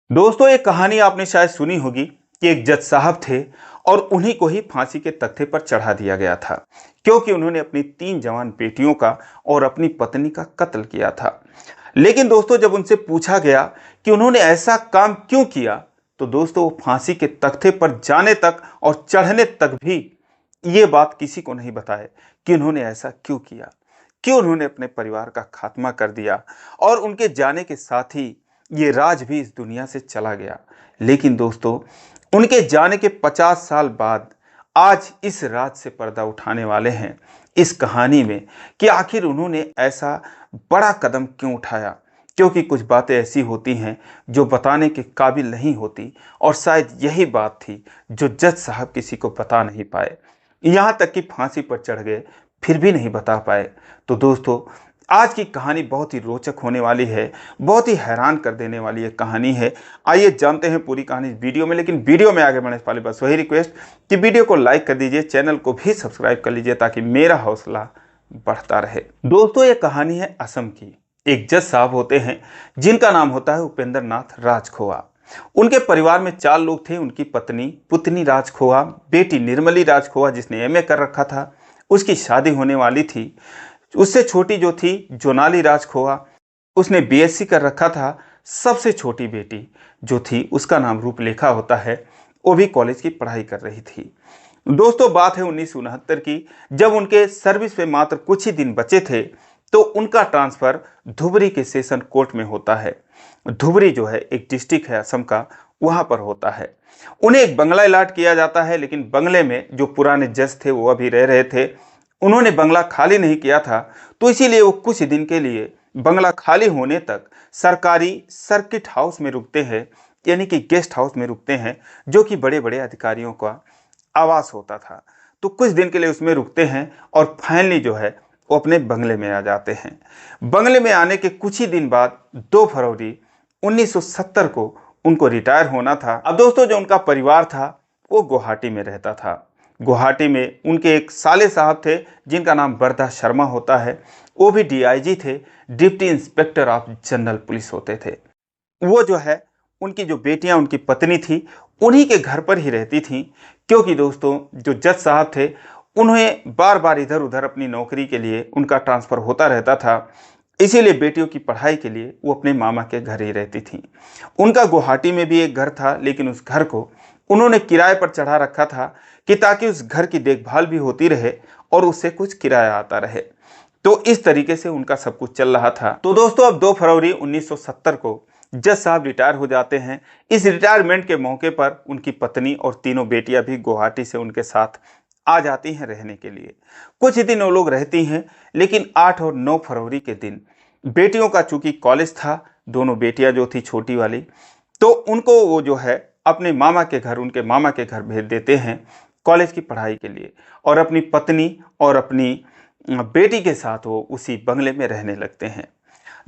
दोस्तों, एक कहानी आपने शायद सुनी होगी कि एक जज साहब थे और उन्हीं को ही फांसी के तख्ते पर चढ़ा दिया गया था क्योंकि उन्होंने अपनी 3 जवान बेटियों का और अपनी पत्नी का कत्ल किया था। लेकिन दोस्तों, जब उनसे पूछा गया कि उन्होंने ऐसा काम क्यों किया, तो दोस्तों वो फांसी के तख्ते पर जाने तक और चढ़ने तक भी ये बात किसी को नहीं बताए कि उन्होंने ऐसा क्यों किया, क्यों उन्होंने अपने परिवार का खात्मा कर दिया। और उनके जाने के साथ ही ये राज भी इस दुनिया से चला गया। लेकिन दोस्तों, उनके जाने के 50 साल बाद आज इस राज से पर्दा उठाने वाले हैं इस कहानी में कि आखिर उन्होंने ऐसा बड़ा कदम क्यों उठाया। क्योंकि कुछ बातें ऐसी होती हैं जो बताने के काबिल नहीं होती, और शायद यही बात थी जो जज साहब किसी को बता नहीं पाए। यहाँ तक कि फांसी पर चढ़ गए फिर भी नहीं बता पाए। तो दोस्तों, आज की कहानी बहुत ही रोचक होने वाली है, बहुत ही हैरान कर देने वाली ये कहानी है। आइए जानते हैं पूरी कहानी इस वीडियो में। लेकिन वीडियो में आगे बढ़ने से पहले बस वही रिक्वेस्ट कि वीडियो को लाइक कर दीजिए, चैनल को भी सब्सक्राइब कर लीजिए ताकि मेरा हौसला बढ़ता रहे। दोस्तों, ये कहानी है असम की। एक जज साहब होते हैं जिनका नाम होता है उपेंद्र नाथ राजखोआ। उनके परिवार में 4 लोग थे। उनकी पत्नी पुतनी राजखोआ, बेटी निर्मली राजखोआ जिसने एमए कर रखा था, उसकी शादी होने वाली थी। उससे छोटी जो थी जोनाली राजखोआ, उसने बीएससी कर रखा था। सबसे छोटी बेटी जो थी उसका नाम रूपलेखा होता है, वो भी कॉलेज की पढ़ाई कर रही थी। दोस्तों, बात है 1969 की, जब उनके सर्विस में मात्र कुछ ही दिन बचे थे तो उनका ट्रांसफर धुबरी के सेशन कोर्ट में होता है। धुबरी जो है एक डिस्ट्रिक्ट है असम का, वहां पर होता है। उन्हें एक बंगला अलॉट किया जाता है, लेकिन बंगले में जो पुराने जज थे वो अभी रह रहे थे। उन्होंने बंगला खाली नहीं किया था, तो इसीलिए वो कुछ दिन के लिए बंगला खाली होने तक सरकारी सर्किट हाउस में रुकते हैं, यानी कि गेस्ट हाउस में रुकते हैं, जो कि बड़े बड़े अधिकारियों का आवास होता था। तो कुछ दिन के लिए उसमें रुकते हैं और फाइनली जो है वो अपने बंगले में आ जाते हैं। बंगले में आने के कुछ ही दिन बाद 2 फरवरी 1970 को उनको रिटायर होना था। अब दोस्तों, जो उनका परिवार था वो गुवाहाटी में रहता था। गुवाहाटी में उनके एक साले साहब थे जिनका नाम बरदा शर्मा होता है। वो भी डीआईजी थे, deputy inspector of general police होते थे। वो जो है, उनकी जो बेटियां, उनकी पत्नी थी, उन्हीं के घर पर ही रहती थी। क्योंकि दोस्तों, जो जज साहब थे उन्हें बार बार इधर उधर अपनी नौकरी के लिए उनका ट्रांसफ़र होता रहता था। इसीलिए बेटियों की पढ़ाई के लिए वो अपने मामा के घर ही रहती थी। उनका गुवाहाटी में भी एक घर था, लेकिन उस घर को उन्होंने किराए पर चढ़ा रखा था कि ताकि उस घर की देखभाल भी होती रहे और उससे कुछ किराया आता रहे। तो इस तरीके से उनका सब कुछ चल रहा था। तो दोस्तों, अब 2 फरवरी 1970 को जज साहब रिटायर हो जाते हैं। इस रिटायरमेंट के मौके पर उनकी पत्नी और तीनों बेटियां भी गुवाहाटी से उनके साथ आ जाती हैं रहने के लिए। कुछ दिन वो लोग रहती हैं, लेकिन 8 और 9 फरवरी के दिन बेटियों का चूंकि कॉलेज था, दोनों बेटियां जो थी छोटी वाली, तो उनको वो जो है अपने मामा के घर, उनके मामा के घर भेज देते हैं कॉलेज की पढ़ाई के लिए। और अपनी पत्नी और अपनी बेटी के साथ वो उसी बंगले में रहने लगते हैं।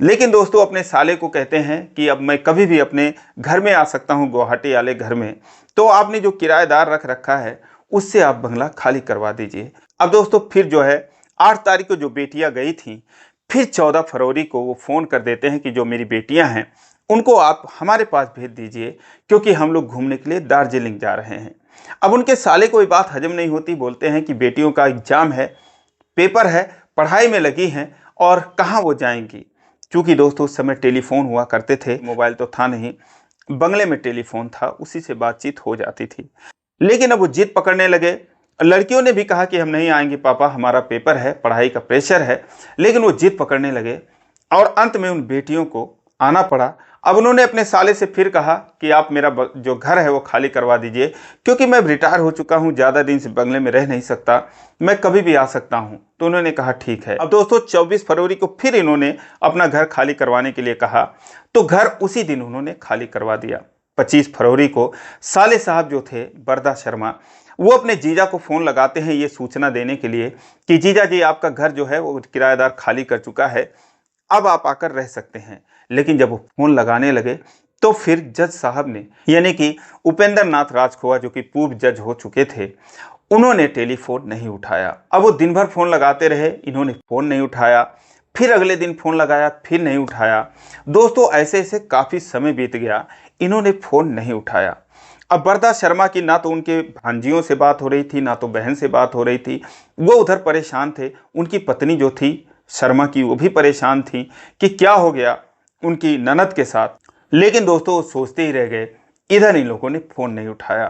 लेकिन दोस्तों, अपने साले को कहते हैं कि अब मैं कभी भी अपने घर में आ सकता हूँ, गुवाहाटी वाले घर में, तो आपने जो किराएदार रख रखा है उससे आप बंगला खाली करवा दीजिए। अब दोस्तों, फिर जो है 8 तारीख को जो बेटियां गई थी, फिर 14 फरवरी को वो फ़ोन कर देते हैं कि जो मेरी बेटियां हैं उनको आप हमारे पास भेज दीजिए, क्योंकि हम लोग घूमने के लिए दार्जिलिंग जा रहे हैं। अब उनके साले को ये बात हजम नहीं होती, बोलते हैं कि बेटियों का एग्जाम है, पेपर है, पढ़ाई में लगी हैं और कहाँ वो जाएंगी। क्योंकि दोस्तों, उस समय टेलीफोन हुआ करते थे, मोबाइल तो था नहीं, बंगले में टेलीफोन था, उसी से बातचीत हो जाती थी। लेकिन अब वो जिद पकड़ने लगे। लड़कियों ने भी कहा कि हम नहीं आएंगे पापा, हमारा पेपर है, पढ़ाई का प्रेशर है। लेकिन वो जिद पकड़ने लगे और अंत में उन बेटियों को आना पड़ा। अब उन्होंने अपने साले से फिर कहा कि आप मेरा जो घर है वो खाली करवा दीजिए, क्योंकि मैं रिटायर हो चुका हूँ, ज़्यादा दिन से बंगले में रह नहीं सकता, मैं कभी भी आ सकता हूँ। तो उन्होंने कहा ठीक है। अब दोस्तों, 24 फरवरी को फिर इन्होंने अपना घर खाली करवाने के लिए कहा, तो घर उसी दिन उन्होंने खाली करवा दिया। 25 फरवरी को साले साहब जो थे बरदा शर्मा, वो अपने जीजा को फ़ोन लगाते हैं ये सूचना देने के लिए कि जीजा जी, आपका घर जो है वो किराएदार खाली कर चुका है, अब आप आकर रह सकते हैं। लेकिन जब वो फ़ोन लगाने लगे तो फिर जज साहब ने, यानी कि उपेंद्र नाथ राजखोआ जो कि पूर्व जज हो चुके थे, उन्होंने टेलीफोन नहीं उठाया। अब वो दिन भर फ़ोन लगाते रहे, इन्होंने फ़ोन नहीं उठाया। फिर अगले दिन फ़ोन लगाया, फिर नहीं उठाया। दोस्तों, ऐसे ऐसे काफ़ी समय बीत गया। इन्होंने फ़ोन नहीं उठाया। अब बरदास शर्मा की ना तो उनके भांजियों से बात हो रही थी, ना तो बहन से बात हो रही थी। वो उधर परेशान थे। उनकी पत्नी जो थी शर्मा की, वो भी परेशान थी कि क्या हो गया उनकी ननद के साथ। लेकिन दोस्तों वो सोचते ही रह गए। इधर इन लोगों ने फ़ोन नहीं उठाया।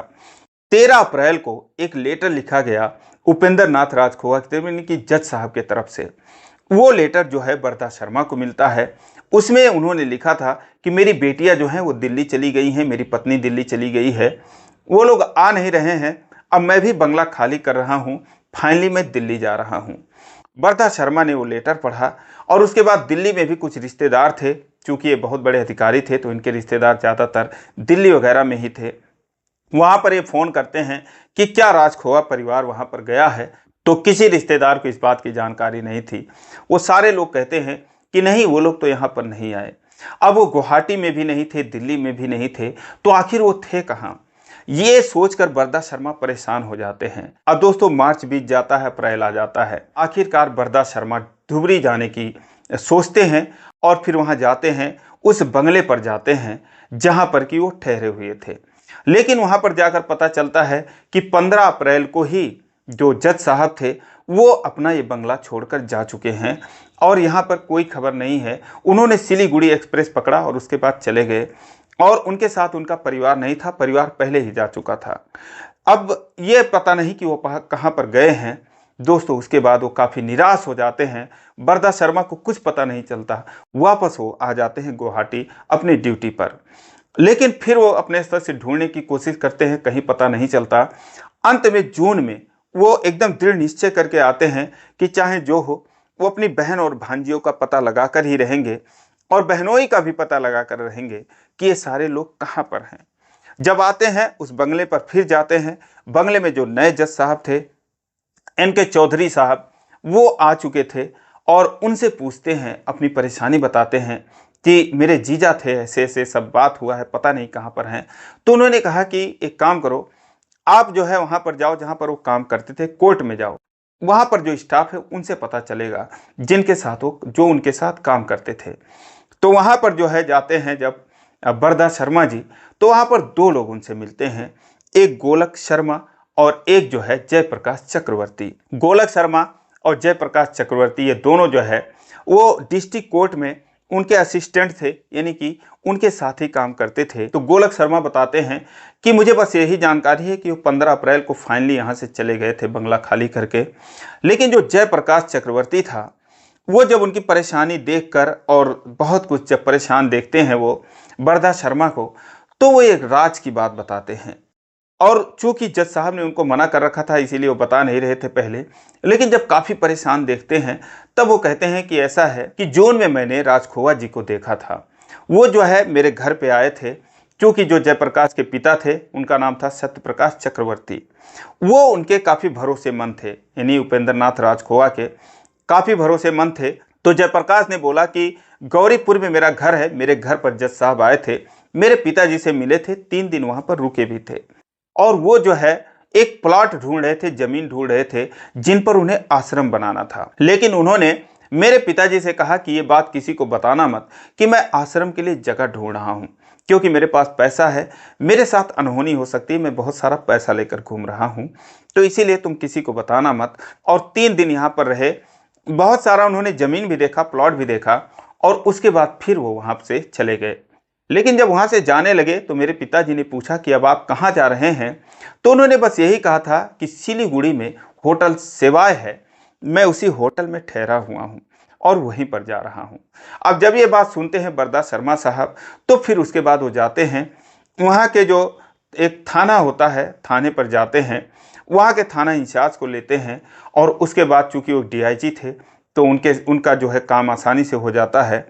13 अप्रैल को एक लेटर लिखा गया उपेंद्र नाथ राजखोवा की जज साहब के तरफ से। वो लेटर जो है बरदास शर्मा को मिलता है। उसमें उन्होंने लिखा था कि मेरी बेटियां जो हैं वो दिल्ली चली गई हैं, मेरी पत्नी दिल्ली चली गई है, वो लोग आ नहीं रहे हैं, अब मैं भी बंगला खाली कर रहा हूँ, फाइनली मैं दिल्ली जा रहा हूँ। बरदास शर्मा ने वो लेटर पढ़ा और उसके बाद दिल्ली में भी कुछ रिश्तेदार थे, चूँकि ये बहुत बड़े अधिकारी थे तो इनके रिश्तेदार ज़्यादातर दिल्ली वगैरह में ही थे। वहाँ पर ये फ़ोन करते हैं कि क्या राजखोवा परिवार वहाँ पर गया है, तो किसी रिश्तेदार को इस बात की जानकारी नहीं थी। वो सारे लोग कहते हैं कि नहीं, वो लोग तो यहाँ पर नहीं आए। अब वो गुवाहाटी में भी नहीं थे, दिल्ली में भी नहीं थे, तो आखिर वो थे कहाँ? ये सोचकर बरदास शर्मा परेशान हो जाते हैं। अब दोस्तों मार्च बीत जाता है, अप्रैल आ जाता है। आखिरकार बरदास शर्मा धुबरी जाने की सोचते हैं और फिर वहाँ जाते हैं, उस बंगले पर जाते हैं जहाँ पर कि वो ठहरे हुए थे। लेकिन वहाँ पर जाकर पता चलता है कि 15 अप्रैल को ही जो जज साहब थे वो अपना ये बंगला छोड़कर जा चुके हैं और यहाँ पर कोई खबर नहीं है। उन्होंने सिलीगुड़ी एक्सप्रेस पकड़ा और उसके बाद चले गए और उनके साथ उनका परिवार नहीं था, परिवार पहले ही जा चुका था। अब ये पता नहीं कि वो कहाँ पर गए हैं। दोस्तों उसके बाद वो काफ़ी निराश हो जाते हैं। बरदास शर्मा को कुछ पता नहीं चलता। वापस वो आ जाते हैं गुवाहाटी अपनी ड्यूटी पर। लेकिन फिर वो अपने स्तर से ढूंढने की कोशिश करते हैं, कहीं पता नहीं चलता। अंत में जून में वो एकदम दृढ़ निश्चय करके आते हैं कि चाहे जो हो वो अपनी बहन और भांजियों का पता लगाकर ही रहेंगे और बहनोई का भी पता लगाकर रहेंगे कि ये सारे लोग कहाँ पर हैं। जब आते हैं उस बंगले पर फिर जाते हैं। बंगले में जो नए जज साहब थे एन.के. चौधरी साहब, वो आ चुके थे और उनसे पूछते हैं, अपनी परेशानी बताते हैं कि मेरे जीजा थे, ऐसे ऐसे सब बात हुआ है, पता नहीं कहाँ पर हैं। तो उन्होंने कहा कि एक काम करो, आप जो है वहाँ पर जाओ जहाँ पर वो काम करते थे, कोर्ट में जाओ, वहाँ पर जो स्टाफ है उनसे पता चलेगा जिनके साथ वो जो उनके साथ काम करते थे। तो वहाँ पर जो है जाते हैं जब बरदास शर्मा जी, तो वहाँ पर दो लोग उनसे मिलते हैं, एक गोलक शर्मा और एक जो है जयप्रकाश चक्रवर्ती। गोलक शर्मा और जयप्रकाश चक्रवर्ती ये दोनों जो है वो डिस्ट्रिक्ट कोर्ट में उनके असिस्टेंट थे, यानी कि उनके साथ ही काम करते थे। तो गोलक शर्मा बताते हैं कि मुझे बस यही जानकारी है कि वो 15 अप्रैल को फाइनली यहाँ से चले गए थे बंगला खाली करके। लेकिन जो जयप्रकाश चक्रवर्ती था वो जब उनकी परेशानी देखकर और बहुत कुछ जब परेशान देखते हैं वो बरदास शर्मा को, तो वो एक राज की बात बताते हैं। और चूंकि जज साहब ने उनको मना कर रखा था इसीलिए वो बता नहीं रहे थे पहले। लेकिन जब काफ़ी परेशान देखते हैं तब वो कहते हैं कि ऐसा है कि जून में मैंने राजखोवा जी को देखा था। वो जो है मेरे घर पे आए थे। चूँकि जो जयप्रकाश के पिता थे उनका नाम था सत्यप्रकाश चक्रवर्ती, वो उनके काफ़ी भरोसेमंद थे, यानी उपेंद्र नाथ राजखोवा के काफ़ी भरोसेमंद थे। तो जयप्रकाश ने बोला कि गौरीपुर में मेरा घर है, मेरे घर पर जज साहब आए थे, मेरे पिताजी से मिले थे, 3 दिन वहाँ पर रुके भी थे और वो जो है एक प्लॉट ढूंढ रहे थे, जमीन ढूंढ रहे थे जिन पर उन्हें आश्रम बनाना था। लेकिन उन्होंने मेरे पिताजी से कहा कि ये बात किसी को बताना मत कि मैं आश्रम के लिए जगह ढूंढ रहा हूँ, क्योंकि मेरे पास पैसा है, मेरे साथ अनहोनी हो सकती है, मैं बहुत सारा पैसा लेकर घूम रहा हूँ, तो इसीलिए तुम किसी को बताना मत। और 3 दिन यहाँ पर रहे, बहुत सारा उन्होंने ज़मीन भी देखा, प्लॉट भी देखा और उसके बाद फिर वो वहाँ से चले गए। लेकिन जब वहाँ से जाने लगे तो मेरे पिताजी ने पूछा कि अब आप कहाँ जा रहे हैं, तो उन्होंने बस यही कहा था कि सिलीगुड़ी में होटल सेवाय है, मैं उसी होटल में ठहरा हुआ हूँ और वहीं पर जा रहा हूँ। अब जब ये बात सुनते हैं बरदास शर्मा साहब, तो फिर उसके बाद वो जाते हैं वहाँ के जो एक थाना होता है, थाने पर जाते हैं, वहाँ के थाना इंचार्ज को लेते हैं और उसके बाद चूँकि वो DIG थे तो उनका जो है काम आसानी से हो जाता है।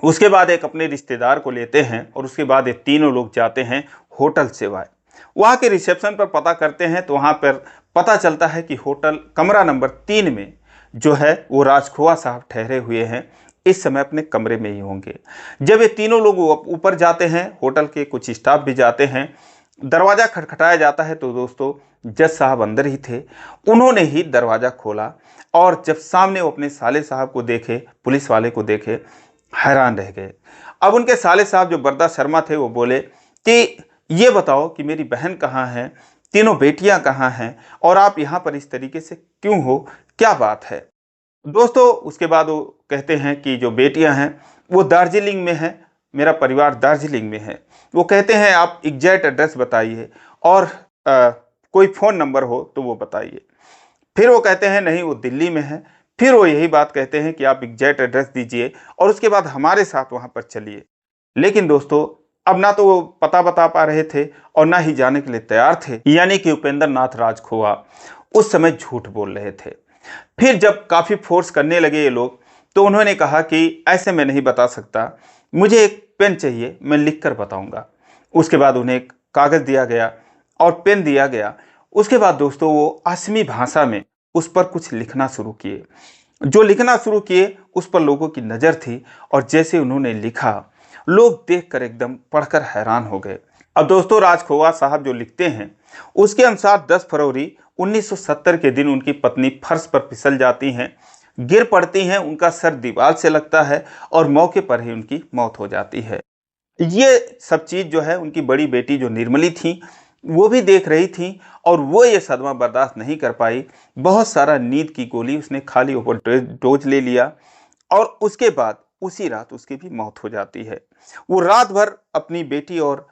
उसके बाद एक अपने रिश्तेदार को लेते हैं और उसके बाद ये तीनों लोग जाते हैं होटल सेवाय। वहाँ के रिसेप्शन पर पता करते हैं तो वहाँ पर पता चलता है कि होटल कमरा नंबर 3 में जो है वो राजखोवा साहब ठहरे हुए हैं, इस समय अपने कमरे में ही होंगे। जब ये तीनों लोग ऊपर जाते हैं, होटल के कुछ स्टाफ भी जाते हैं, दरवाज़ा खटखटाया जाता है तो दोस्तों जज साहब अंदर ही थे। उन्होंने ही दरवाज़ा खोला और जब सामने वो अपने साले साहब को देखे, पुलिस वाले को देखे, हैरान रह गए। अब उनके साले साहब जो बरदास शर्मा थे वो बोले कि ये बताओ कि मेरी बहन कहाँ है, तीनों बेटियां कहाँ हैं और आप यहाँ पर इस तरीके से क्यों हो, क्या बात है। दोस्तों उसके बाद वो कहते हैं कि जो बेटियां हैं वो दार्जिलिंग में हैं, मेरा परिवार दार्जिलिंग में है। वो कहते हैं आप एग्जैक्ट एड्रेस बताइए और कोई फ़ोन नंबर हो तो वो बताइए। फिर वो कहते हैं नहीं वो दिल्ली में है। फिर वो यही बात कहते हैं कि आप एग्जैक्ट एड्रेस दीजिए और उसके बाद हमारे साथ वहाँ पर चलिए। लेकिन दोस्तों अब ना तो वो पता बता पा रहे थे और ना ही जाने के लिए तैयार थे, यानी कि उपेंद्र नाथ राजखोवा उस समय झूठ बोल रहे थे। फिर जब काफ़ी फोर्स करने लगे ये लोग तो उन्होंने कहा कि ऐसे मैं नहीं बता सकता, मुझे एक पेन चाहिए, मैं लिख कर बताऊंगा। उसके बाद उन्हें एक कागज़ दिया गया और पेन दिया गया। उसके बाद दोस्तों वो असमी भाषा में उस पर कुछ लिखना शुरू किए। जो लिखना शुरू किए उस पर लोगों की नज़र थी और जैसे उन्होंने लिखा लोग देखकर एकदम पढ़कर हैरान हो गए। अब दोस्तों राजखोवा साहब जो लिखते हैं उसके अनुसार 10 फरवरी 1970 के दिन उनकी पत्नी फर्श पर फिसल जाती हैं, गिर पड़ती हैं, उनका सर दीवार से लगता है और मौके पर ही उनकी मौत हो जाती है। ये सब चीज़ जो है उनकी बड़ी बेटी जो निर्मली थी वो भी देख रही थी और वो ये सदमा बर्दाश्त नहीं कर पाई। बहुत सारा नींद की गोली उसने खा ली, ओवर डोज ले लिया और उसके बाद उसी रात उसकी भी मौत हो जाती है। वो रात भर अपनी बेटी और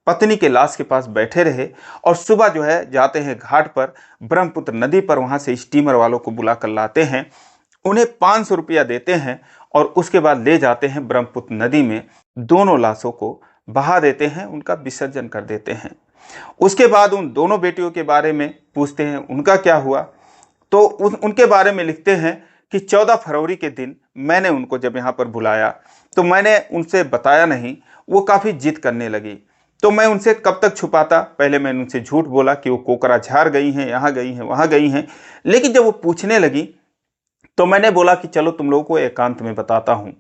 पत्नी के लाश के पास बैठे रहे और सुबह जो है जाते हैं घाट पर, ब्रह्मपुत्र नदी पर, वहाँ से स्टीमर वालों को बुला कर लाते हैं, उन्हें 500 रुपया देते हैं और उसके बाद ले जाते हैं ब्रह्मपुत्र नदी में, दोनों लाशों को बहा देते हैं, उनका विसर्जन कर देते हैं। उसके बाद उन दोनों बेटियों के बारे में पूछते हैं उनका क्या हुआ, तो उनके बारे में लिखते हैं कि 14 फरवरी के दिन मैंने उनको जब यहाँ पर बुलाया तो मैंने उनसे बताया नहीं, वो काफ़ी जिद करने लगी, तो मैं उनसे कब तक छुपाता। पहले मैंने उनसे झूठ बोला कि वो कोकराझार गई हैं, यहाँ गई हैं, वहाँ गई हैं, लेकिन जब वो पूछने लगी तो मैंने बोला कि चलो तुम लोगों को एकांत में बताता हूँ।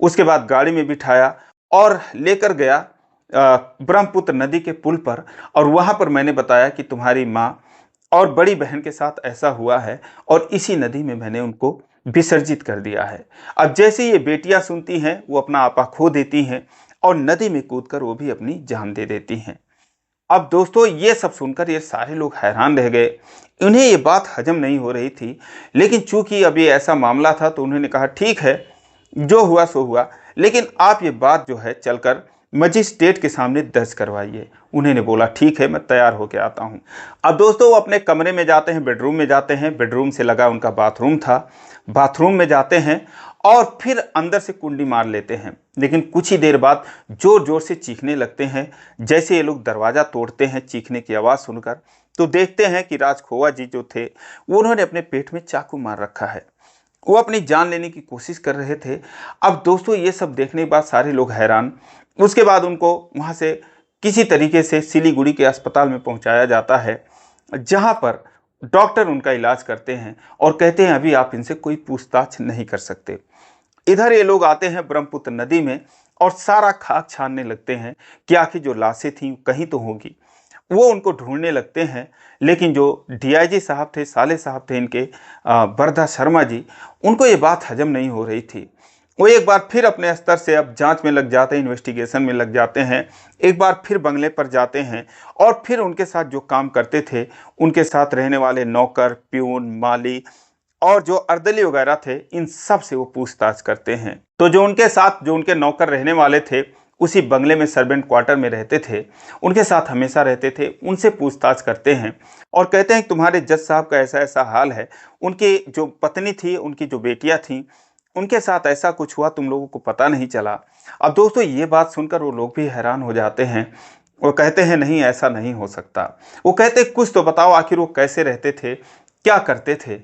उसके बाद गाड़ी में बिठाया और लेकर गया ब्रह्मपुत्र नदी के पुल पर और वहाँ पर मैंने बताया कि तुम्हारी माँ और बड़ी बहन के साथ ऐसा हुआ है और इसी नदी में मैंने उनको विसर्जित कर दिया है। अब जैसे ये बेटियां सुनती हैं वो अपना आपा खो देती हैं और नदी में कूदकर वो भी अपनी जान दे देती हैं। अब दोस्तों ये सब सुनकर ये सारे लोग हैरान रह गए, उन्हें ये बात हजम नहीं हो रही थी। लेकिन चूंकि अब ये ऐसा मामला था तो उन्होंने कहा ठीक है जो हुआ सो हुआ, लेकिन आप ये बात जो है चलकर मजिस्ट्रेट के सामने दर्ज करवाइए। उन्होंने बोला ठीक है मैं तैयार होकर आता हूँ। अब दोस्तों वो अपने कमरे में जाते हैं, बेडरूम में जाते हैं, बेडरूम से लगा उनका बाथरूम था, बाथरूम में जाते हैं और फिर अंदर से कुंडी मार लेते हैं। लेकिन कुछ ही देर बाद जोर जोर से चीखने लगते हैं। जैसे ये लोग दरवाज़ा तोड़ते हैं चीखने की आवाज़ सुनकर तो देखते हैं कि राजखोवा जी जो थे वो उन्होंने अपने पेट में चाकू मार रखा है, वो अपनी जान लेने की कोशिश कर रहे थे। अब दोस्तों ये सब देखने के बाद सारे लोग हैरान। उसके बाद उनको वहाँ से किसी तरीके से सिलीगुड़ी के अस्पताल में पहुँचाया जाता है, जहाँ पर डॉक्टर उनका इलाज करते हैं और कहते हैं अभी आप इनसे कोई पूछताछ नहीं कर सकते। इधर ये लोग आते हैं ब्रह्मपुत्र नदी में और सारा खाक छानने लगते हैं कि आखिर जो लाशें थीं कहीं तो होंगी। वो उनको ढूंढने लगते हैं, लेकिन जो डीआईजी साहब थे, साले साहब थे इनके, बरदा शर्मा जी, उनको ये बात हजम नहीं हो रही थी। वो एक बार फिर अपने स्तर से अब जांच में लग जाते हैं, इन्वेस्टिगेशन में लग जाते हैं। एक बार फिर बंगले पर जाते हैं और फिर उनके साथ जो काम करते थे, उनके साथ रहने वाले नौकर, प्यून, माली और जो अर्दली वगैरह थे, इन सब से वो पूछताछ करते हैं। तो जो उनके साथ जो उनके नौकर रहने वाले थे, उसी बंगले में सर्वेंट क्वार्टर में रहते थे, उनके साथ हमेशा रहते थे, उनसे पूछताछ करते हैं और कहते हैं कि तुम्हारे जज साहब का ऐसा ऐसा हाल है, उनकी जो पत्नी थी, उनकी जो बेटियां थीं, उनके साथ ऐसा कुछ हुआ, तुम लोगों को पता नहीं चला। अब दोस्तों ये बात सुनकर वो लोग भी हैरान हो जाते हैं। वो कहते हैं नहीं ऐसा नहीं हो सकता। वो कहते कुछ तो बताओ आखिर वो कैसे रहते थे, क्या करते थे।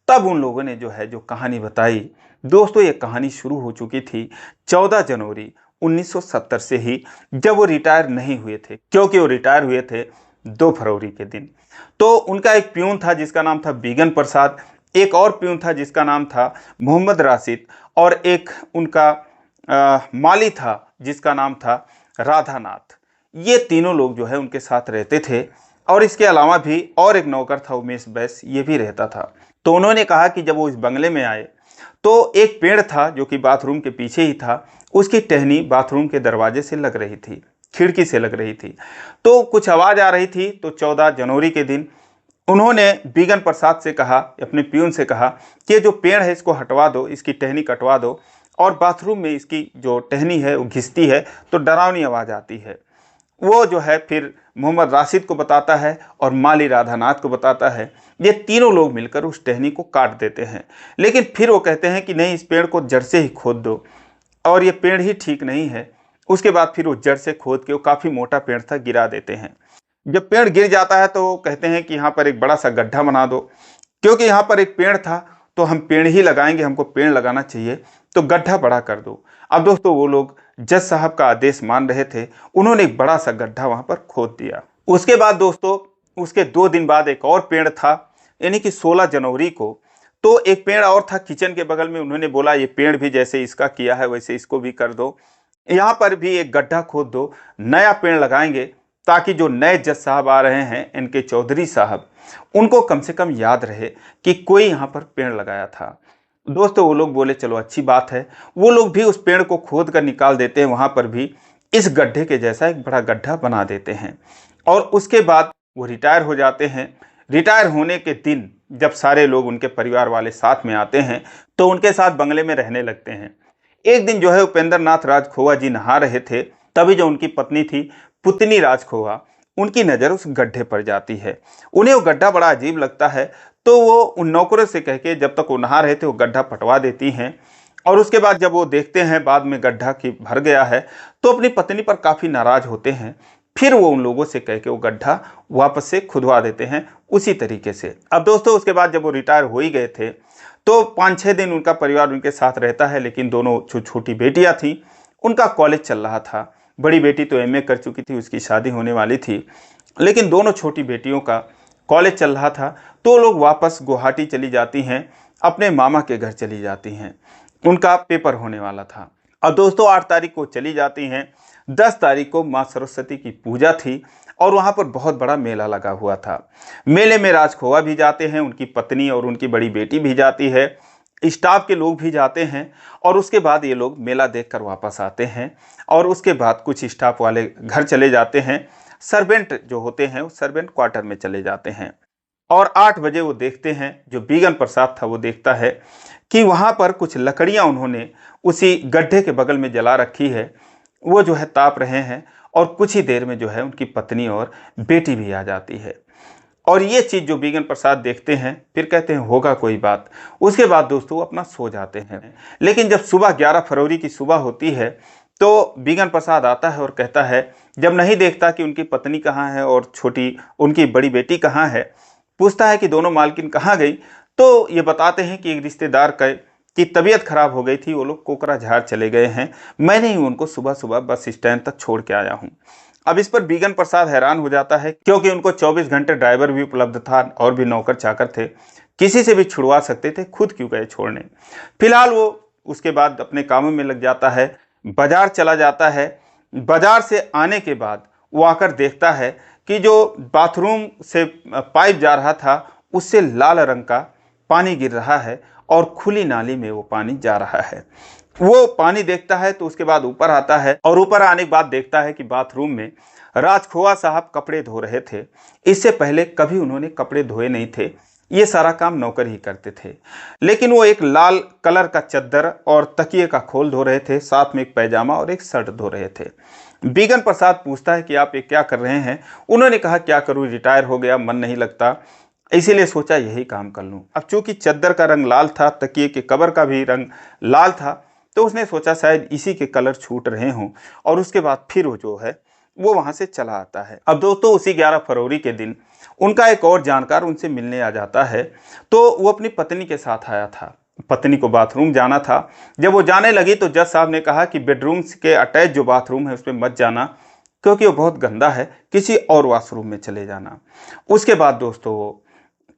तब उन लोगों ने जो है जो कहानी बताई। दोस्तों ये कहानी शुरू हो चुकी थी 14 जनवरी 1970 से ही, जब वो रिटायर नहीं हुए थे, क्योंकि वो रिटायर हुए थे 2 फरवरी के दिन। तो उनका एक प्यून था जिसका नाम था बीगन प्रसाद, एक और प्यून था जिसका नाम था मोहम्मद राशिद और एक उनका माली था जिसका नाम था राधानाथ। ये तीनों लोग जो है उनके साथ रहते थे और इसके अलावा भी और एक नौकर था उमेश बैस, ये भी रहता था। तो उन्होंने कहा कि जब वो इस बंगले में आए तो एक पेड़ था जो कि बाथरूम के पीछे ही था, उसकी टहनी बाथरूम के दरवाजे से लग रही थी। खिड़की से लग रही थी। तो कुछ आवाज़ आ रही थी। तो 14 जनवरी के दिन उन्होंने बिगन प्रसाद से कहा, अपने पियून से कहा कि ये जो पेड़ है इसको हटवा दो, इसकी टहनी कटवा दो, और बाथरूम में इसकी जो टहनी है वो घिसती है तो डरावनी आवाज़ आती है। वो जो है फिर मोहम्मद राशिद को बताता है और माली राधानाथ को बताता है। ये तीनों लोग मिलकर उस टहनी को काट देते हैं, लेकिन फिर वो कहते हैं कि नहीं, इस पेड़ को जड़ से ही खोद दो, और ये पेड़ ही ठीक नहीं है। उसके बाद फिर वो जड़ से खोद के, वो काफ़ी मोटा पेड़ था, गिरा देते हैं। जब पेड़ गिर जाता है तो कहते हैं कि यहाँ पर एक बड़ा सा गड्ढा बना दो, क्योंकि यहाँ पर एक पेड़ था तो हम पेड़ ही लगाएंगे, हमको पेड़ लगाना चाहिए, तो गड्ढा बड़ा कर दो। अब दोस्तों वो लोग जज साहब का आदेश मान रहे थे, उन्होंने एक बड़ा सा गड्ढा वहाँ पर खोद दिया। उसके बाद दोस्तों उसके 2 दिन बाद एक और पेड़ था, यानी कि 16 जनवरी को। तो एक पेड़ और था किचन के बगल में। उन्होंने बोला ये पेड़ भी जैसे इसका किया है वैसे इसको भी कर दो, यहाँ पर भी एक गड्ढा खोद दो, नया पेड़ लगाएंगे, ताकि जो नए जज साहब आ रहे हैं इनके चौधरी साहब, उनको कम से कम याद रहे कि कोई यहाँ पर पेड़ लगाया था। दोस्तों वो लोग बोले चलो अच्छी बात है। वो लोग भी उस पेड़ को खोद कर निकाल देते हैं, वहाँ पर भी इस गड्ढे के जैसा एक बड़ा गड्ढा बना देते हैं। और उसके बाद वो रिटायर हो जाते हैं। रिटायर होने के दिन जब सारे लोग, उनके परिवार वाले साथ में आते हैं, तो उनके साथ बंगले में रहने लगते हैं। एक दिन जो है उपेंद्र नाथ राजखोवा जी नहा रहे थे, तभी जो उनकी पत्नी थी पुतनी राजखोवा, उनकी नज़र उस गड्ढे पर जाती है। उन्हें वो गड्ढा बड़ा अजीब लगता है, तो वो उन नौकरों से कह के, जब तक वो नहा रहे थे, वो गड्ढा पटवा देती हैं। और उसके बाद जब वो देखते हैं बाद में गड्ढा की भर गया है, तो अपनी पत्नी पर काफ़ी नाराज़ होते हैं। फिर वो उन लोगों से कह के वो गड्ढा वापस से खुदवा देते हैं उसी तरीके से। अब दोस्तों उसके बाद जब वो रिटायर हो ही गए थे, तो 5-6 दिन उनका परिवार उनके साथ रहता है। लेकिन दोनों जो छोटी बेटियां थीं, उनका कॉलेज चल रहा था। बड़ी बेटी तो एमए कर चुकी थी, उसकी शादी होने वाली थी, लेकिन दोनों छोटी बेटियों का कॉलेज चल रहा था। तो लोग वापस गुवाहाटी चली जाती हैं, अपने मामा के घर चली जाती हैं, उनका पेपर होने वाला था। अब दोस्तों 8 तारीख को चली जाती हैं। 10 तारीख को माँ सरस्वती की पूजा थी और वहाँ पर बहुत बड़ा मेला लगा हुआ था। मेले में राजखोवा भी जाते हैं, उनकी पत्नी और उनकी बड़ी बेटी भी जाती है, स्टाफ के लोग भी जाते हैं। और उसके बाद ये लोग मेला देखकर वापस आते हैं, और उसके बाद कुछ स्टाफ वाले घर चले जाते हैं, सर्वेंट जो होते हैं वो सर्वेंट क्वार्टर में चले जाते हैं। और 8 बजे वो देखते हैं, जो बिगन प्रसाद था वो देखता है कि वहाँ पर कुछ लकड़ियाँ उन्होंने उसी गड्ढे के बगल में जला रखी है, वो जो है ताप रहे हैं। और कुछ ही देर में जो है उनकी पत्नी और बेटी भी आ जाती है। और ये चीज़ जो बिगन प्रसाद देखते हैं, फिर कहते हैं होगा कोई बात। उसके बाद दोस्तों वो अपना सो जाते हैं। लेकिन जब सुबह 11 फरवरी की सुबह होती है, तो बिगन प्रसाद आता है और कहता है, जब नहीं देखता कि उनकी पत्नी कहाँ है और छोटी उनकी बड़ी बेटी कहाँ है, पूछता है कि दोनों मालकिन कहाँ गई, तो ये बताते हैं कि एक रिश्तेदार की तबीयत खराब हो गई थी, वो लोग कोकराझार चले गए हैं, मैंने ही उनको सुबह सुबह बस स्टैंड तक छोड़ के आया हूँ। अब इस पर बिगन प्रसाद हैरान हो जाता है, क्योंकि उनको 24 घंटे ड्राइवर भी उपलब्ध था और भी नौकर चाकर थे, किसी से भी छुड़वा सकते थे, खुद क्यों गए छोड़ने। फिलहाल वो उसके बाद अपने कामों में लग जाता है, बाजार चला जाता है। बाजार से आने के बाद वो आकर देखता है कि जो बाथरूम से पाइप जा रहा था उससे लाल रंग का पानी गिर रहा है और खुली नाली में वो पानी जा रहा है। वो पानी देखता है तो उसके बाद ऊपर आता है, और ऊपर आने के बाद देखता है कि बाथरूम में राजखोवा साहब कपड़े धो रहे थे। इससे पहले कभी उन्होंने कपड़े धोए नहीं थे, ये सारा काम नौकर ही करते थे। लेकिन वो एक लाल कलर का चद्दर और तकिए का खोल धो रहे थे, साथ में एक पैजामा और एक शर्ट धो रहे थे। बिगन प्रसाद पूछता है कि आप ये क्या कर रहे हैं। उन्होंने कहा क्या करूँ, रिटायर हो गया, मन नहीं लगता, इसीलिए सोचा यही काम कर लूँ। अब चूंकि चद्दर का रंग लाल था, तकिए के कवर का भी रंग लाल था, तो उसने सोचा शायद इसी के कलर छूट रहे हों। और उसके बाद फिर वो जो है वो वहाँ से चला आता है। अब दोस्तों उसी 11 फरवरी के दिन उनका एक और जानकार उनसे मिलने आ जाता है। तो वो अपनी पत्नी के साथ आया था, पत्नी को बाथरूम जाना था। जब वो जाने लगी तो जज साहब ने कहा कि बेडरूम के अटैच जो बाथरूम है उसमें मत जाना, क्योंकि वो बहुत गंदा है, किसी और वॉशरूम में चले जाना। उसके बाद दोस्तों वो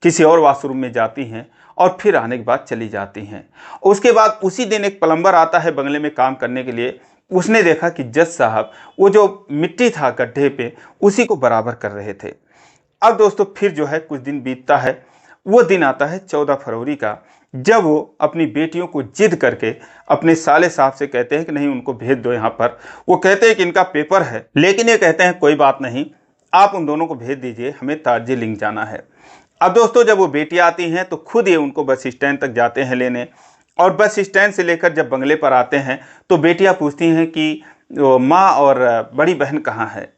किसी और वॉशरूम में जाती हैं और फिर आने के बाद चली जाती हैं। उसके बाद उसी दिन एक प्लम्बर आता है बंगले में काम करने के लिए। उसने देखा कि जज साहब वो जो मिट्टी था गड्ढे पे उसी को बराबर कर रहे थे। अब दोस्तों फिर जो है कुछ दिन बीतता है। वो दिन आता है 14 फरवरी का, जब वो अपनी बेटियों को जिद करके अपने साले साहब से कहते हैं कि नहीं उनको भेज दो यहाँ पर। वो कहते हैं कि इनका पेपर है, लेकिन ये कहते हैं कोई बात नहीं, आप उन दोनों को भेज दीजिए, हमें दार्जिलिंग जाना है। अब दोस्तों जब वो बेटियाँ आती हैं तो खुद ये उनको बस स्टैंड तक जाते हैं लेने, और बस स्टैंड से लेकर जब बंगले पर आते हैं तो बेटियाँ पूछती हैं कि माँ और बड़ी बहन कहाँ है।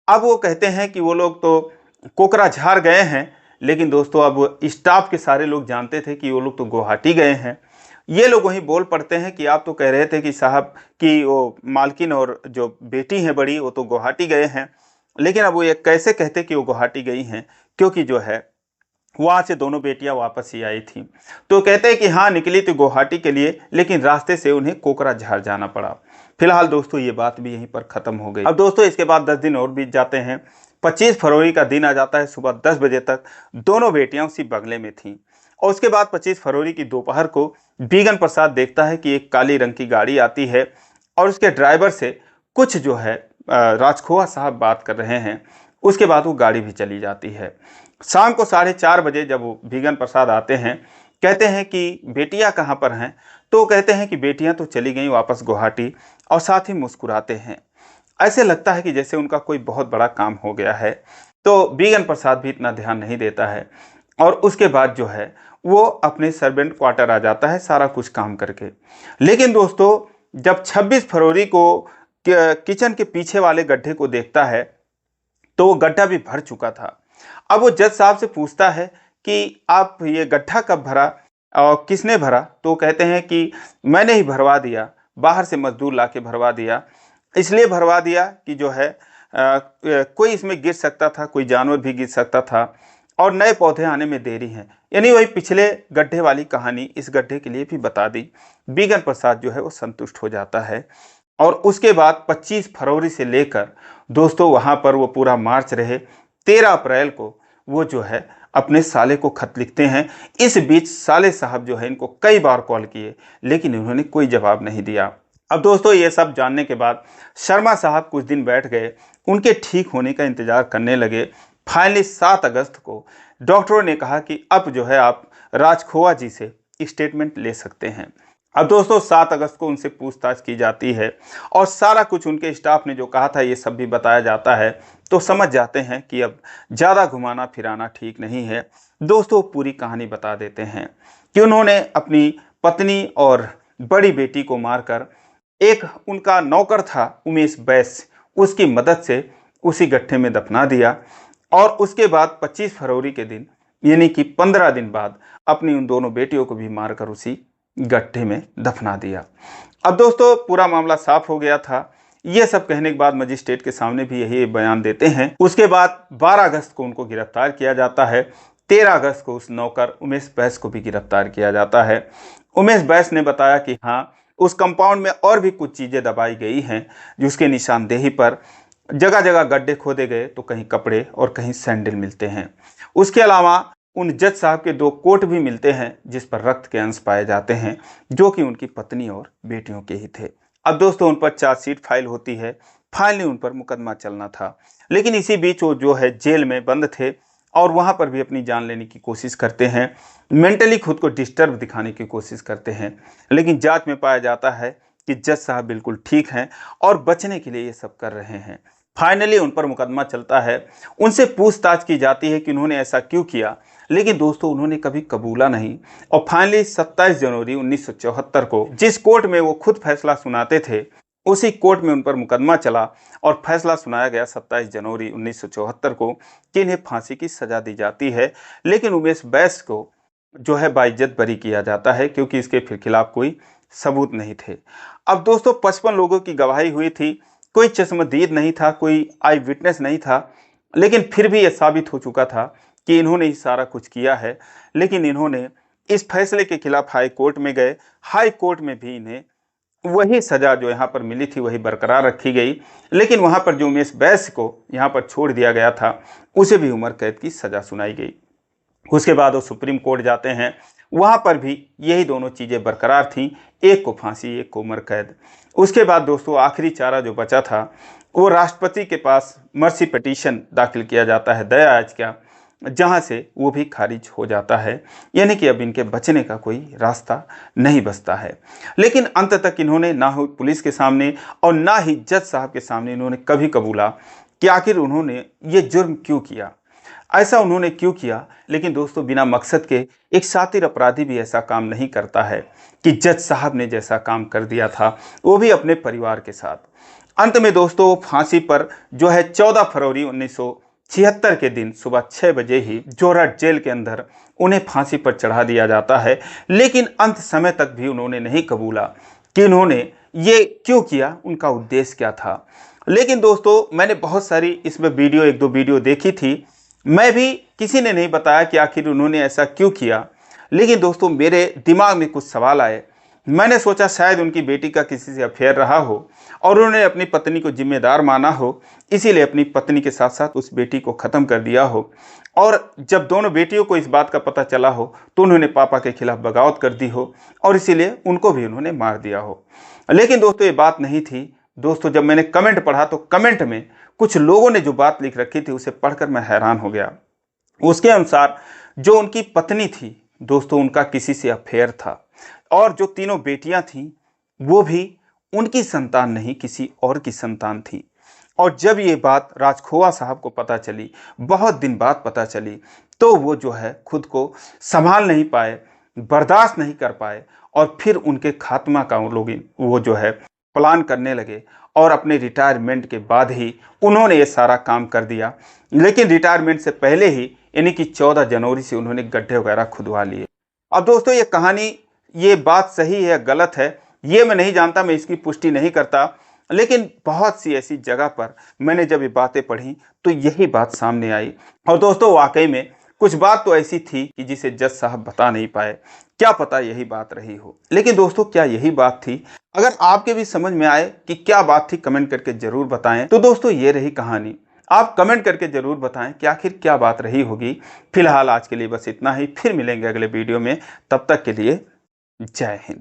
अब वो कहते हैं कि वो लोग तो कोकराझार गए हैं, लेकिन दोस्तों अब स्टाफ के सारे लोग जानते थे कि वो लोग तो गुवाहाटी गए हैं। ये लोग वहीं बोल पड़ते हैं कि आप तो कह रहे थे कि साहब कि वो मालकिन और जो बेटी हैं बड़ी वो तो गुवाहाटी गए हैं, लेकिन अब वो ये कैसे कहते कि वो गुवाहाटी गई हैं, क्योंकि जो है वहाँ से दोनों बेटियां वापस ही आई थी। तो कहते हैं कि हाँ निकली थी गुवाहाटी के लिए, लेकिन रास्ते से उन्हें कोकराझार जाना पड़ा। फिलहाल दोस्तों ये बात भी यहीं पर ख़त्म हो गई। अब दोस्तों इसके बाद 10 दिन और बीत जाते हैं। 25 फरवरी का दिन आ जाता है। सुबह 10 बजे तक दोनों बेटियां उसी बंगले में थीं, और उसके बाद 25 फरवरी की दोपहर को बिगन प्रसाद देखता है कि एक काली रंग की गाड़ी आती है और उसके ड्राइवर से कुछ जो है राजखोवा साहब बात कर रहे हैं। उसके बाद वो गाड़ी भी चली जाती है। शाम को 4:30 बजे जब वो बिगन प्रसाद आते हैं, कहते हैं कि बेटियां कहाँ पर हैं, तो कहते हैं कि बेटियां तो चली गई वापस गुवाहाटी, और साथ ही मुस्कुराते हैं। ऐसे लगता है कि जैसे उनका कोई बहुत बड़ा काम हो गया है। तो बिगन प्रसाद भी इतना ध्यान नहीं देता है, और उसके बाद जो है वो अपने सर्वेंट क्वार्टर आ जाता है सारा कुछ काम करके। लेकिन दोस्तों जब 26 फरवरी को किचन के पीछे वाले गड्ढे को देखता है तो वो गड्ढा भी भर चुका था। अब वो जज साहब से पूछता है कि आप ये गड्ढा कब भरा और किसने भरा, तो कहते हैं कि मैंने ही भरवा दिया, बाहर से मजदूर लाके भरवा दिया। इसलिए भरवा दिया कि जो है कोई इसमें गिर सकता था, कोई जानवर भी गिर सकता था, और नए पौधे आने में देरी है। यानी वही पिछले गड्ढे वाली कहानी इस गड्ढे के लिए भी बता दी। बिगन प्रसाद जो है वो संतुष्ट हो जाता है। और उसके बाद 25 फरवरी से लेकर दोस्तों वहाँ पर वो पूरा मार्च रहे। 13 अप्रैल को वो जो है अपने साले को खत लिखते हैं। इस बीच साले साहब जो है इनको कई बार कॉल किए, लेकिन इन्होंने कोई जवाब नहीं दिया। अब दोस्तों ये सब जानने के बाद शर्मा साहब कुछ दिन बैठ गए, उनके ठीक होने का इंतज़ार करने लगे। फाइनली 7 अगस्त को डॉक्टरों ने कहा कि अब जो है आप राजखोवा जी से स्टेटमेंट ले सकते हैं। अब दोस्तों 7 अगस्त को उनसे पूछताछ की जाती है, और सारा कुछ उनके स्टाफ ने जो कहा था ये सब भी बताया जाता है। तो समझ जाते हैं कि अब ज़्यादा घुमाना फिराना ठीक नहीं है। दोस्तों पूरी कहानी बता देते हैं कि उन्होंने अपनी पत्नी और बड़ी बेटी को मारकर एक उनका नौकर था उमेश बैस, उसकी मदद से उसी गड्ढे में दफना दिया, और उसके बाद 25 फरवरी के दिन यानी कि 15 दिन बाद अपनी उन दोनों बेटियों को भी मारकर उसी गड्ढे में दफना दिया। अब दोस्तों पूरा मामला साफ हो गया था। ये सब कहने के बाद मजिस्ट्रेट के सामने भी यही बयान देते हैं। उसके बाद 12 अगस्त को उनको गिरफ्तार किया जाता है। 13 अगस्त को उस नौकर उमेश बैस को भी गिरफ्तार किया जाता है। उमेश बैस ने बताया कि हाँ उस कंपाउंड में और भी कुछ चीज़ें दबाई गई हैं, जिसके निशानदेही पर जगह जगह गड्ढे खोदे गए तो कहीं कपड़े और कहीं सैंडल मिलते हैं। उसके अलावा उन जज साहब के 2 कोट भी मिलते हैं जिस पर रक्त के अंश पाए जाते हैं, जो कि उनकी पत्नी और बेटियों के ही थे। अब दोस्तों उन पर चार्जशीट फाइल होती है। फाइनली उन पर मुकदमा चलना था, लेकिन इसी बीच वो जो है जेल में बंद थे और वहाँ पर भी अपनी जान लेने की कोशिश करते हैं। मेंटली खुद को डिस्टर्ब दिखाने की कोशिश करते हैं, लेकिन जांच में पाया जाता है कि जज साहब बिल्कुल ठीक हैं और बचने के लिए ये सब कर रहे हैं। फाइनली उन पर मुकदमा चलता है। उनसे पूछताछ की जाती है कि उन्होंने ऐसा क्यों किया, लेकिन दोस्तों उन्होंने कभी कबूला नहीं। और फाइनली 27 जनवरी 1974 को जिस कोर्ट में वो खुद फैसला सुनाते थे, उसी कोर्ट में उन पर मुकदमा चला और फैसला सुनाया गया 27 जनवरी 1974 को कि इन्हें फांसी की सजा दी जाती है। लेकिन उमेश बैस को जो है बाइज्जत बरी किया जाता है, क्योंकि इसके फिर खिलाफ कोई सबूत नहीं थे। अब दोस्तों 55 लोगों की गवाही हुई थी, कोई चश्मदीद नहीं था, कोई आई विटनेस नहीं था, लेकिन फिर भी यह साबित हो चुका था कि इन्होंने ही सारा कुछ किया है। लेकिन इन्होंने इस फैसले के खिलाफ हाई कोर्ट में गए। हाई कोर्ट में भी इन्हें वही सज़ा जो यहाँ पर मिली थी वही बरकरार रखी गई, लेकिन वहाँ पर जो उमेश बैस को यहाँ पर छोड़ दिया गया था उसे भी उम्र कैद की सज़ा सुनाई गई। उसके बाद वो सुप्रीम कोर्ट जाते हैं, वहाँ पर भी यही दोनों चीज़ें बरकरार थीं, एक को फांसी एक को उम्र कैद। उसके बाद दोस्तों आखिरी चारा जो बचा था वो राष्ट्रपति के पास मर्सी पिटीशन दाखिल किया जाता है, दया याचिका, जहां से वो भी खारिज हो जाता है, यानी कि अब इनके बचने का कोई रास्ता नहीं बचता है। लेकिन अंत तक इन्होंने ना हो पुलिस के सामने और ना ही जज साहब के सामने इन्होंने कभी कबूला कि आखिर उन्होंने ये जुर्म क्यों किया, ऐसा उन्होंने क्यों किया। लेकिन दोस्तों, बिना मकसद के एक शातिर अपराधी भी ऐसा काम नहीं करता है कि जज साहब ने जैसा काम कर दिया था, वो भी अपने परिवार के साथ। अंत में दोस्तों, फांसी पर जो है 14 फरवरी 1976 के दिन सुबह 6 बजे ही जोरहट जेल के अंदर उन्हें फांसी पर चढ़ा दिया जाता है। लेकिन अंत समय तक भी उन्होंने नहीं कबूला कि उन्होंने ये क्यों किया, उनका उद्देश्य क्या था। लेकिन दोस्तों, मैंने बहुत सारी इसमें वीडियो, एक दो वीडियो देखी थी, मैं भी किसी ने नहीं बताया कि आखिर उन्होंने ऐसा क्यों किया। लेकिन दोस्तों, मेरे दिमाग में कुछ सवाल आए। मैंने सोचा शायद उनकी बेटी का किसी से अफेयर रहा हो और उन्होंने अपनी पत्नी को जिम्मेदार माना हो, इसीलिए अपनी पत्नी के साथ साथ उस बेटी को ख़त्म कर दिया हो। और जब दोनों बेटियों को इस बात का पता चला हो तो उन्होंने पापा के खिलाफ बगावत कर दी हो और इसीलिए उनको भी उन्होंने मार दिया हो। लेकिन दोस्तों, ये बात नहीं थी। दोस्तों, जब मैंने कमेंट पढ़ा तो कमेंट में कुछ लोगों ने जो बात लिख रखी थी उसे पढ़कर मैं हैरान हो गया। उसके अनुसार जो उनकी पत्नी थी दोस्तों, उनका किसी से अफेयर था और जो तीनों बेटियां थीं वो भी उनकी संतान नहीं, किसी और की संतान थी। और जब ये बात राजखोवा साहब को पता चली, बहुत दिन बाद पता चली, तो वो जो है खुद को संभाल नहीं पाए, बर्दाश्त नहीं कर पाए और फिर उनके खात्मा का वो जो है प्लान करने लगे और अपने रिटायरमेंट के बाद ही उन्होंने ये सारा काम कर दिया। लेकिन रिटायरमेंट से पहले ही, यानी कि 14 जनवरी से उन्होंने गड्ढे वगैरह खुदवा लिए। अब दोस्तों, ये कहानी, ये बात सही है गलत है ये मैं नहीं जानता, मैं इसकी पुष्टि नहीं करता। लेकिन बहुत सी ऐसी जगह पर मैंने जब ये बातें पढ़ी तो यही बात सामने आई। और दोस्तों, वाकई में कुछ बात तो ऐसी थी कि जिसे जज साहब बता नहीं पाए, क्या पता यही बात रही हो। लेकिन दोस्तों, क्या यही बात थी? अगर आपके भी समझ में आए कि क्या बात थी, कमेंट करके जरूर बताएं। तो दोस्तों, ये रही कहानी। आप कमेंट करके जरूर बताएं कि आखिर क्या बात रही होगी। फिलहाल आज के लिए बस इतना ही, फिर मिलेंगे अगले वीडियो में। तब तक के लिए जय हिंद।